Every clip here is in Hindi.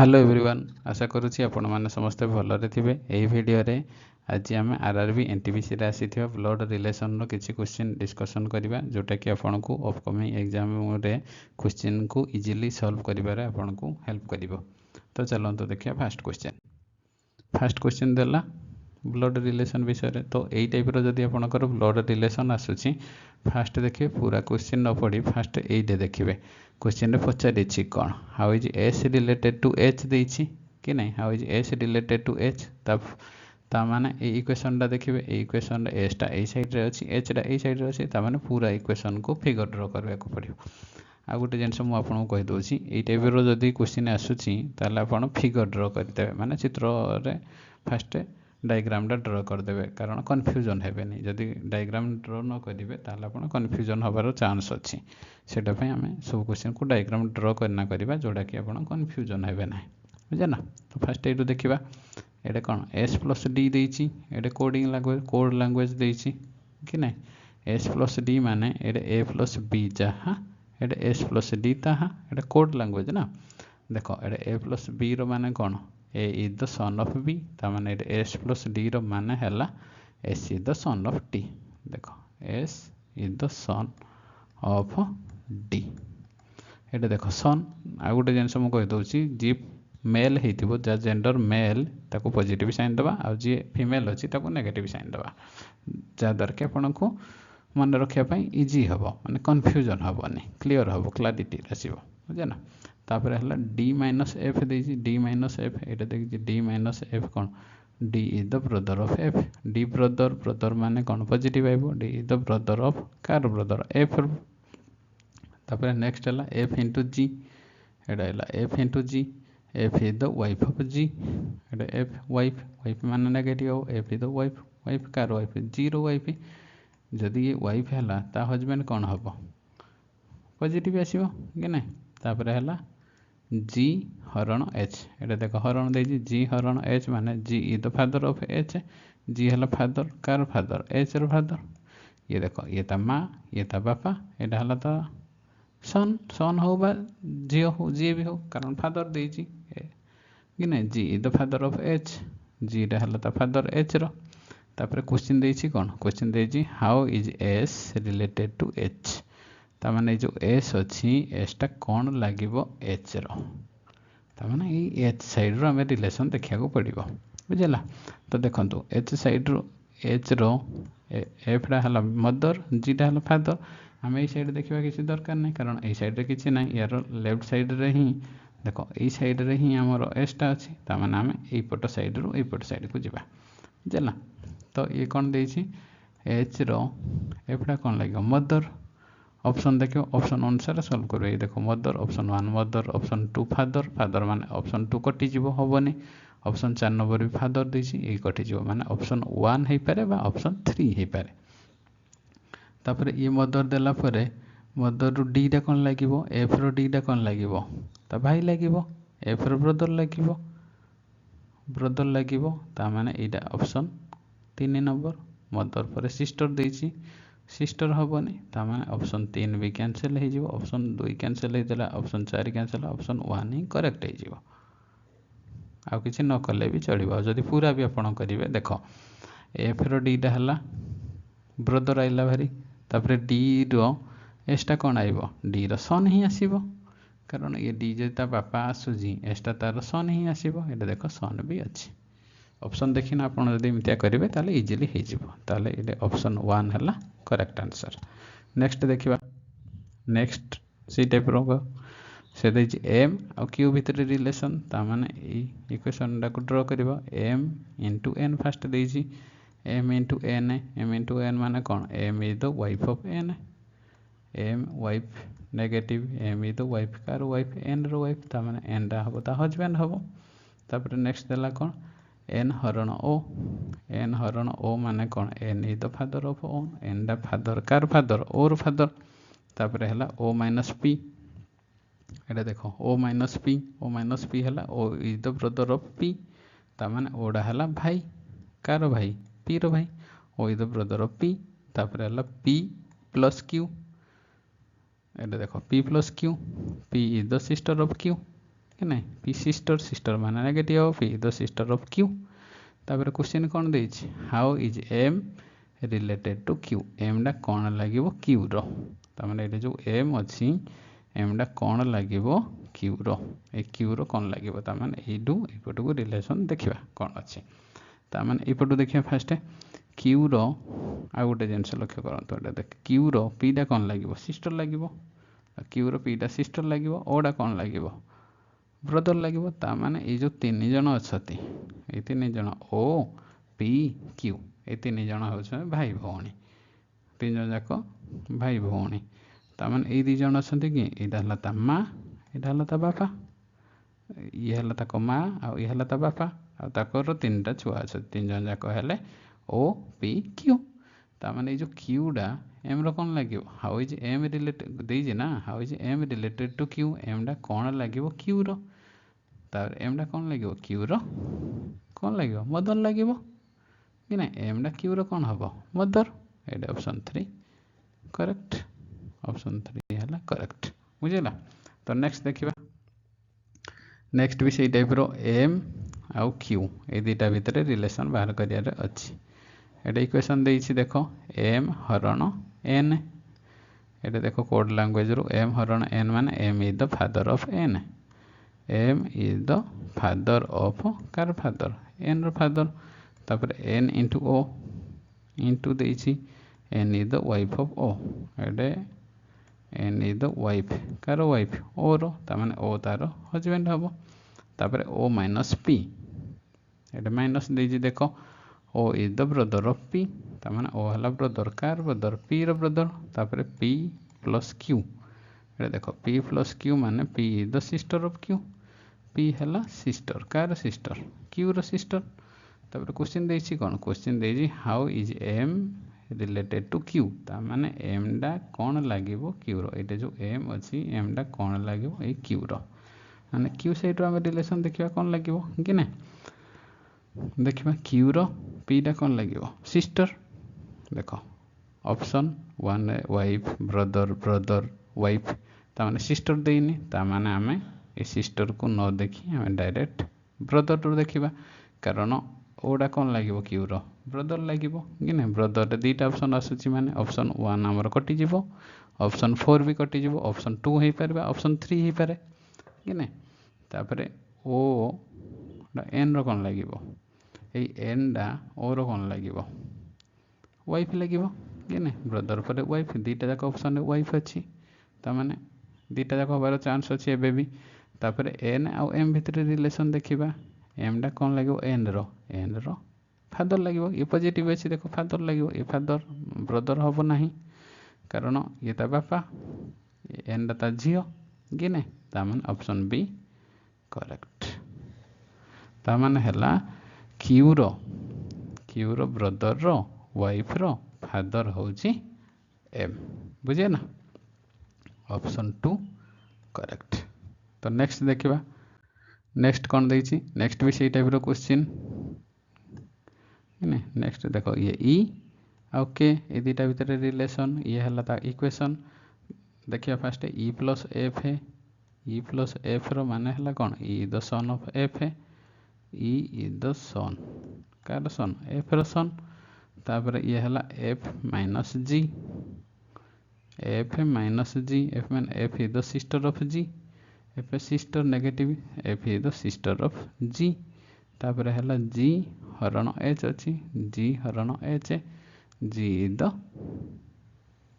हेलो एवरीवन आशा करुच्ची आपण मैंने समस्ते भलरे थे। यही भिडियो रे आज आम आरआरबी एनटीपीसी रे आसी ब्लड रिलेशन रो किसी क्वेश्चन डिस्कशन करबा जोटा कि आपन को अपकमिंग एग्जाम रे क्वेश्चन को इजीली सॉल्व करिबारे आपन को हेल्प करिवो। तो चलंतु देखिया फर्स्ट क्वेश्चन देला ब्लड रिलेशन विषय रे। तो यही टाइप रो जदी आपनकर ब्लड रिलेशन आसुची फास्ट देखिए पूरा क्वेश्चन न पढ़ी फास्ट एइटे देखिए क्वेश्चन रे पचारिछि कोन how is S related to H देछि कि नहीं how is S related to H ता माने ए इक्वेशन टा देखिए ए इक्वेशन रे एस टा ए साइड रे अछि एच टा ए साइड रे अछि ता माने पूरा इक्वेशन को फिगर ड्रा करबा को पड़ियो। आ गोटे जिनस मु आपन को कहि दोछि ए टाइप रो जदी क्वेश्चन आसुछि ताले आपन फिगर ड्रा करते माने चित्र रे फास्ट डायग्राम ड्र करदे कारण कन्फ्यूजन हेबेनी जदि डायग्राम ड्र न करेंगे ताल आप कन्फ्यूजन हबार चांस अच्छी से आम सब क्वेश्चन को डायग्राम ड्र करना करवा जोटा कि आप कन्फ्यूजन हेबे ना बुझे ना। तो फास्ट ये देखा ये कौन एस प्लस डी देती ये कोडिंग लैंग्वेज कोड लैंग्वेज देती कि ना एस प्लस डी माने ये ए प्लस बी जहाँ ये एस प्लस डी ताहा ये कोड लैंग्वेज ना। देख ये ए प्लस बी रो माने कौन A is the son of B ता माने एस प्लस डी रो माने हैला S is the son of D. देखो S is the son of D ये देखो सन आ गोटे जिनस मुझे कही दूसरी जी मेल हो जा जेंडर मेल ताको पॉजिटिव साइन दबा आ जी फीमेल अच्छी ताको नेगेटिव साइन दबा जहाँद्वारा कि आपन को मन रखापी इजी हम माने कन्फ्यूजन हेनी क्लीयर हम क्लारिटी आसो बुझे ना। तापर है डी माइनस एफ देती डी माइनस एफ ये देखिए डी माइनस एफ कौन D is the brother of F D brother brother माने कौन पॉजिटिव आइबो D is the brother of कार ब्रदर एफ। तापर नेक्स्ट है एफ इंटू जी ये F into G F is the wife of G ये एफ वाइफ वाइफ माने negative F is the wife wife कार वाइफ जी रो वाइफ जदि ये वाइफ है ता हजबैंड कौन हम पॉजिटिव आसो कि ना। तापर है जी हरण एच ये देख हरण दे जी हरण एच माने G is the father of H G है फादर कार फादर एच रो फादर ये देख ये ता माँ ये ता बापा यहाँ है तो सन सन हो झी हो जी भी हो कारण फादर दे कि ना G is the father of H G है तो फादर एच रो। तापर क्वेश्चन देछि कौन क्वेश्चन देछि how is S related to H ता माने जो एस अच्छी एस टा कौन लगे एच रो ताने ये एच साइड रो हमें रिलेशन देखा पड़ो बुझेगा। तो देखो एच साइड रो एच रो एफ टा है मदर जी टा है फादर आम ये साइड देखा किसी दरकार नहीं कारण ये साइड किसी ना यार लेफ्ट साइड रे ही देख ये साइड रे ही आमर एस टा अच्छी ताने आम यपट साइड रू यपट साइड को जावा बुझेगा। तो ये कौन देछि एच रो एफ टा कौन लगे मदर ऑप्शन देखो ऑप्शन अनुसार सॉल्व करो ये देखो mother option 1 mother option 2 father father माने ऑप्शन 2 कटिज हेनी ऑप्शन 4 नंबर भी फादर देछि ये कटिज माने ऑप्शन 1 हो पारे बा ऑप्शन 3 हो पारे। तापर ये मदर देला परे मदर रू डी टा कौन लगे एफ रो डी टा कौन लगे ता भाई लगे एफ रो ब्रदर लगे ता माने एटा ऑप्शन 3 नंबर मदर पर सिस्टर देछि सिस्टर हेनी ताने ऑप्शन 3 भी कैंसिल हो ऑप्शन 2 कैंसिल होता ऑप्शन 4 कैंसिल ऑप्शन 1 ही करेक्ट हो आउ किसी न कले भी चलो जदि पूरा भी आपड़ करेंगे देख एफ रो डी टा है ब्रदर आइला भारी तापर डी रो एसटा कौन आइब डी रो सन ही आसब कारण ये डी जो बापा आसूजी एसटा तार सन ही आसब ये देख सन भी अच्छी ऑप्शन देखना आप इमतिया करेंगे ताले इजिली होताले ये ऑप्शन 1 है करेक्ट आंसर। नेक्स्ट देखा नेक्स्ट सी टाइप रो से एम आ क्यू भितर रिलेशन ताने इक्वेशन को ड्र कर एम इंटू एन फास्ट देछि एम इंटू एन माने कौन M is the wife of N M wife negative M is the wife कार वाइफ एन रो वाइफ ताने एन टा हम ता हजबैंड हम। तापर नेक्स्ट देला कौन एन हरण ओ माने कौन N is the father of O N टा फादर कार फादर ओर फादर। तापर है ओ माइनस पी ये देखो ओ माइनस पी है O is the brother of P ताने ओडा है भाई कार भाई पी रो भाई O is the brother of P. तापर है पी प्लस क्यू ये देखो P plus Q P is the sister of Q कि नहीं पी सिस्टर सिस्टर माने negative of P the sister of Q तापर क्वेश्चन कौन देछि how is M related to Q M डा कौन लागिवो क्यू रो तामाने एटे जो एम अछि एम डा कौन लागिवो क्यू रो ए क्यू रो कौन लागिवो तामाने एडू एपटू को रिलेशन देखिबा कौन अछि तामाने एपटू देखिबा फास्ट क्यू रो आ गोटे जिनस लक्ष्य करंतु एटा देख क्यू रो पी डा कौन लागिवो सिस्टर लागिवो क्यू रो पी डा सिस्टर लागिवो ओ डा कौन लागिवो ब्रदर लागिवो तामाने ए जो तीन जण अछती ए तीन जण ओ पी क्यू ए तीन जण होछ भाई भौणी तीन जण जाक भाई भौणी तामाने ए दी जण अछंती कि एटा हला ता मां एटा हला ता बापा ये हला ता को मां आ ये हला ता बापा आ ताकर तीनटा छुआ अछ तीन जण जाक हेले ओ पी क्यू तामाने ए जो क्यू डा एम रो कौन लागिवो हाउ इज एम रिलेटेड देई जे ना how is M related to Q M डा कौन लागिवो क्यू रो तार एम डा कौन लागिवो क्यू रो कौन लागिवो मदर लागिवो कि ना एम डा क्यू रो कौन हबो मदर एटा ऑप्शन 3 करेक्ट ऑप्शन 3 हला करेक्ट बुझिला तो नेक्स्ट देखिबा नेक्स्ट भी सेही टाइप रो एम आउ क्यू ए दुटा भितर रिलेशन बाहर करिया रे अछि एटा इक्वेशन देइछि देखो एम हरण एन एटा देखो कोड लैंग्वेज रो एम हरण एन माने M is the father of N M is the father of कार फादर एन रो फादर तापर एन इंटू ओ इंटू देइछि N is the wife of O एडे एन इज द वाइफ कार वाइफ ओ रो ता माने ओ तारो हस्बैंड हबो तापर ओ माइनस पी एडे माइनस देइछि देखो O is the brother of P ता माने ओ हला ब्रदर कार ब्रदर पी रो ब्रदर तापर पी प्लस क्यू एडे देखो पी प्लस क्यू माने P is the sister of Q P हला सिस्टर कार सिस्टर क्यू रो सिस्टर तापर क्वेश्चन देइछि कोन क्वेश्चन देइछि how is M related to Q ता माने एम डा कोन लागिवो क्यू रो एटे जो एम अछि एम डा कोन लागिवो ए क्यू रो माने क्यू साइड रो हम रिलेशन देखिबा कोन लागिवो कि ना देखिबा क्यू रो पी डा कोन लागिवो सिस्टर देखो option 1 wife brother brother wife ता माने सिस्टर देइनी ता माने हमें ए सिस्टर को न देखि हमें डायरेक्ट ब्रदर रो देखिबा कारण ओडा कोन लागिवो क्यू रो ब्रदर लागिवो कि ना ब्रदर रे दुटा ऑप्शन आसुची माने ऑप्शन 1 हमर कटि जिवो ऑप्शन 4 भी कटि जिवो ऑप्शन 2 हे परबा ऑप्शन 3 हे पारे कि ना तापरे O N row cone लागिवो A N डा ओ रो कोन लागिवो वाइफ लागिवो कि ना ब्रदर पर वाइफ दुटा जाक ऑप्शन रे वाइफ अछि ता माने दुटा जाक होबार चांस अछि एबे भी तापरे एन आ एम भितर रिलेशन देखिबा एम डा कोन लागिवो एन रो फादर लागिवो ये पॉजिटिव अछि देखो फादर लागिवो ये फादर ब्रदर हबो नाही कारण ये ता बापा एन डा ता झियो कि ना ता माने ऑप्शन बी करेक्ट ता माने हला क्यू रो ब्रदर रो वाइफ रो फादर होची एम बुझे ना ऑप्शन 2 करेक्ट तो नेक्स्ट देखिबा नेक्स्ट कौन देइछि नेक्स्ट भी सेही टाइप रो क्वेश्चन ने नेक्स्ट देखो ये ई ओके ए दुटा भितर रिलेशन ये हला ता इक्वेशन देखिया फास्ट ई प्लस एफ है ई प्लस एफ रो माने हला कोन E the son of F है ई इज द सन कार सन एफ रो सन तापर ये हला एफ माइनस जी एफ मान F is the sister of G F sister negative F is the sister of G तापर हला जी हरण एच अछि जी हरण H G is the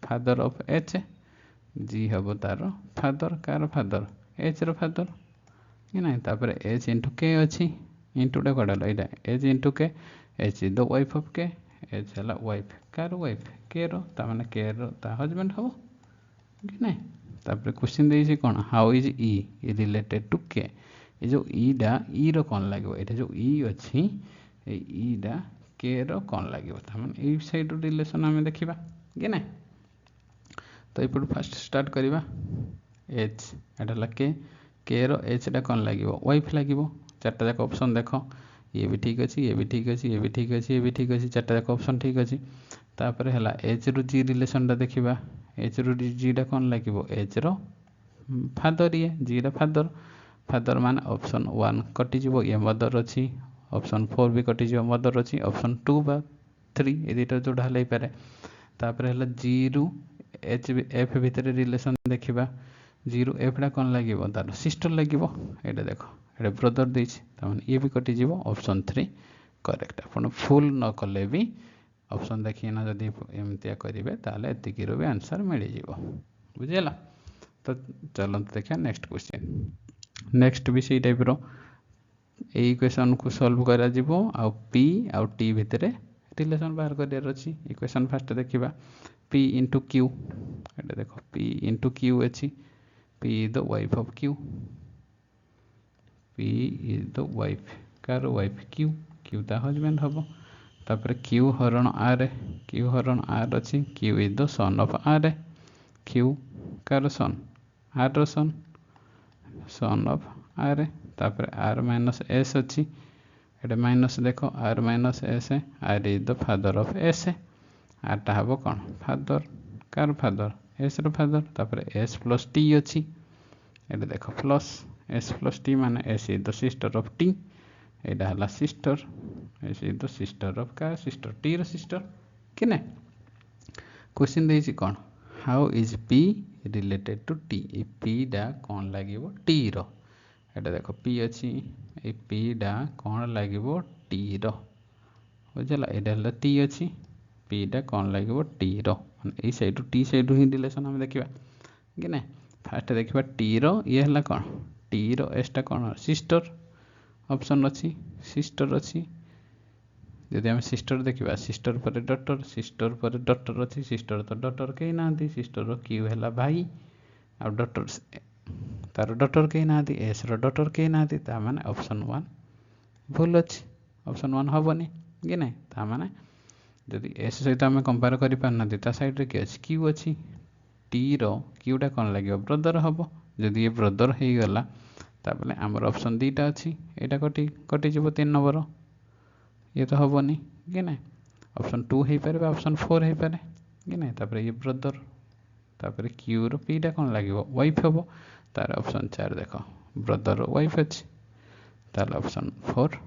father of H G हबो तार फादर कार फादर एच रो फादर कि ना तापर एच इंटू के अछि इंटू डा कोडा एटा एच इंटू के H is the wife of के एच हला वाइफ कार वाइफ के रो ता माने के रो ता हस्बैंड हबो कि ना तापर क्वेश्चन देइछि कोन how is E related to K ए जो ई डा ई रो कोन लागो एटा जो ई अछि ए ई डा के रो कोन लागो ता माने ए साइड रो रिलेशन हमें देखिबा कि ना तो इपड़ फर्स्ट स्टार्ट करिबा एच एटा ला के रो एच डा कोन लागो वाइफ लागो चारटा जाक ऑप्शन देखो ये भी ठीक अच्छी ये भी ठीक अच्छी ये भी ठीक अच्छी ये भी ठीक अच्छी चारटा जाक ऑप्शन ठीक अच्छी तापर हला एच रु जी रिलेशन टा देखिबा एच रु जी डा कोन लागिवो एच रो फादर ये जी रा फादर फादर मान ऑप्शन 1 कटिଯିବ ये मदर अच्छी ऑप्शन 4 भी कटिଯିବ मदर अच्छी ऑप्शन 2 बा 3 ए दुटा जोड़ा हल पारे तापर है जी रु एच एफ भितर रिलेशन देखा जी रु एफ टा कौन लगे तार सिस्टर लगे ये देख ये ब्रदर देमें ये भी कटिଯିବ ऑप्शन 3 करेक्ट आप फुल न कले भी ऑप्शन देखिना जदि एमतिया करेंगे ताले एतिकी भी आंसर मिल जाव बुझेगा। तो चलते देखा नेक्स्ट क्वेश्चन नेक्स्ट भी सही टाइप यही इक्वेशन को सॉल्व करा जीवो आ पी आ टी भितर रिलेशन बाहर कर इक्वेशन फास्ट देखा पी इंटू क्यू ये देख पी इंटू क्यू अच्छी P is the wife of Q P is the wife कार वाइफ क्यू क्यू ता हजबैंड हम तापर क्यू हरण आर अच्छी Q is the son of R Q कार सन आर रो सन ऑफ आर तापर आर माइनस एस अच्छी ये माइनस देख R minus S R is the father of S R टा हम कौन फादर कार फादर एस रो फादर तापर एस प्लस टी अच्छी ये देख प्लस एस प्लस टी माने S is the sister of T यहाँ है sister S is the sister of कार सिस्टर टी रो सिस्टर कि ना क्वेश्चन देछि कौन how is P related to T ये पी डा कौन लगे टी रो ये देख पी अच्छी ये पी डा कौन लगे टी रो बुझला ये टी अच्छी पी डा कौन लगे टी रो ये साइड टी साइड ही रिलेशन हम देखा कि ना फास्ट देखा टी रो ये है कौन टी रो एसटा कौन सिस्टर ऑप्शन अच्छी सिस्टर अच्छी जदि आम सिस्टर देखा सिस्टर पर डॉटर अच्छी सिस्टर तो डॉटर कहीं ना सिस्टर क्यू है भाई आ डॉटर तार डॉटर कहीं ना एस डॉटर कहीं ना माने ऑप्शन 1 भूल अच्छी ऑप्शन 1 हेनी कि ना माने जदि एस सहित आम कंपेयर कर पारना साइड किए अच्छी क्यू अच्छी टी रो क्यूटा कौन लगे ब्रदर हम जदि ये ब्रदर हो गला तापले आमर ऑप्शन 2टा अच्छी यहाँ कटिଯିବ 3 नंबर ये तो हेनी कि ना ऑप्शन 2 हो पारे ऑप्शन 4 हो पारे कि ना तापर ये ब्रदर तापर क्यू रो पीटा कौन लगे वाइफ हम तार ऑप्शन 4 देख ब्रदर वाइफ अच्छी तार ऑप्शन 4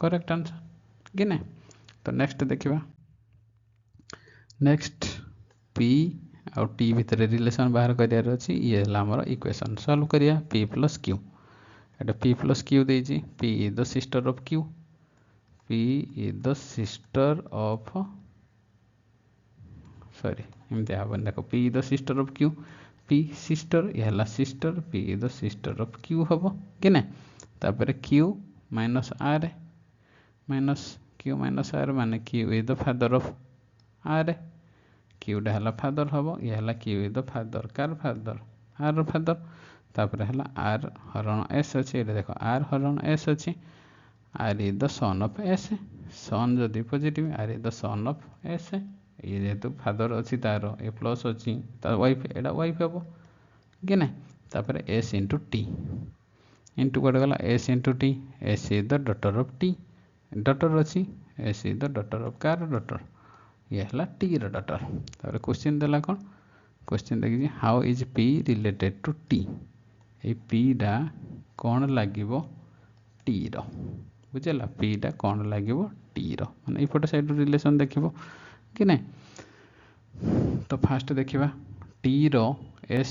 करेक्ट आंसर कि ना। तो नेक्स्ट देखा नेक्स्ट पी आ टी भितर रिलेशन बाहर करार अच्छी ये आमर इक्वेशन सॉल्व करिया पी प्लस क्यू एटा पी प्लस क्यू देजी P is the sister of Q P is the sister of sorry एमती हम देख P is the sister of Q P sister ये है sister P is the sister of Q हम कि ना तापर क्यू माइनस आर माने Q is the father of R क्यूटा है फादर हम ये है क्यू इज द फादर कार फादर आर फादर तापर है आर हरण एस अच्छे ये देख आर हरण एस अच्छी R is the son of S son जदि positive R is the son of S ये जेहेतु फादर अच्छी तार ए प्लस अच्छी तार वाइफ एटा वाइफ हम कि ना तापर एस इंटू टी इंटू कटे गला S into T S is the daughter of T daughter अच्छी S is the daughter of कार डॉटर ये है टी रो डॉटर तापर क्वेश्चन देला कौन क्वेश्चन देखिए how is P related to T ये पी डा कौन लगे टी रो बुझेगा पी डा कौन लगे टी रो माने इपट साइड रिलेशन देखिबो कि ना। तो फास्ट देखा टी रो एस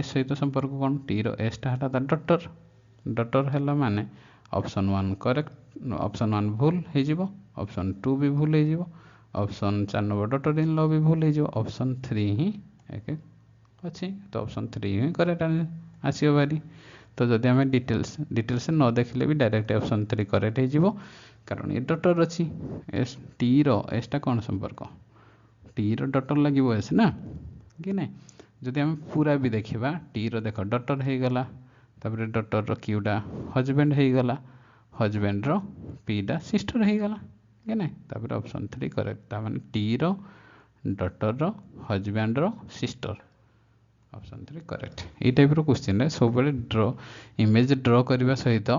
सहित संपर्क कौन टी रो एस टा डॉटर डॉटर है माने ऑप्शन 1 करेक्ट ऑप्शन 1 भूल हो ऑप्शन 2 भी भूल हो option 4 number daughter in law भी भूल हो ऑप्शन 3 ही एक अच्छी तो ऑप्शन 3 ही करेक्ट आसो भारी। तो जदि आम डिटेल्स न देखले भी डायरेक्ट ऑप्शन 3 करेक्ट हो कारण ये डॉटर अच्छी एस टी रो एसटा कौन संपर्क टी रो डॉटर लगे एस ना कि ना जदि आम पूरा भी देखा टी रो देख डॉटर हो गला तापर डॉटर रो क्यूटा हजबैंड हो गला हजबैंड रो पीटा सिस्टर हो गला कि ना तापर ऑप्शन 3 करेक्ट तामाने टी रो डॉटर रो हजबैंड रो सिस्टर ऑप्शन 3 करेक्ट ये टाइप रो क्वेश्चन सब ड्र इमेज ड्र करने सहित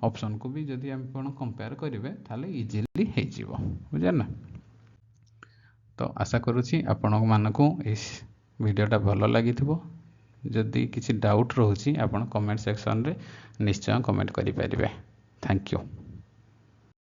ऑप्शन को भी जदि हम कंपेयर करेंगे ताले इजीली हो बुझे ना। तो आशा करुँची आपण मानकू इस वीडियोटा भल लगी जदि किसी डाउट रोची आपण कमेंट सेक्शन रे ନିଶ୍ଚୟ କମେଣ୍ଟ କରିପାରିବେ। Thank you.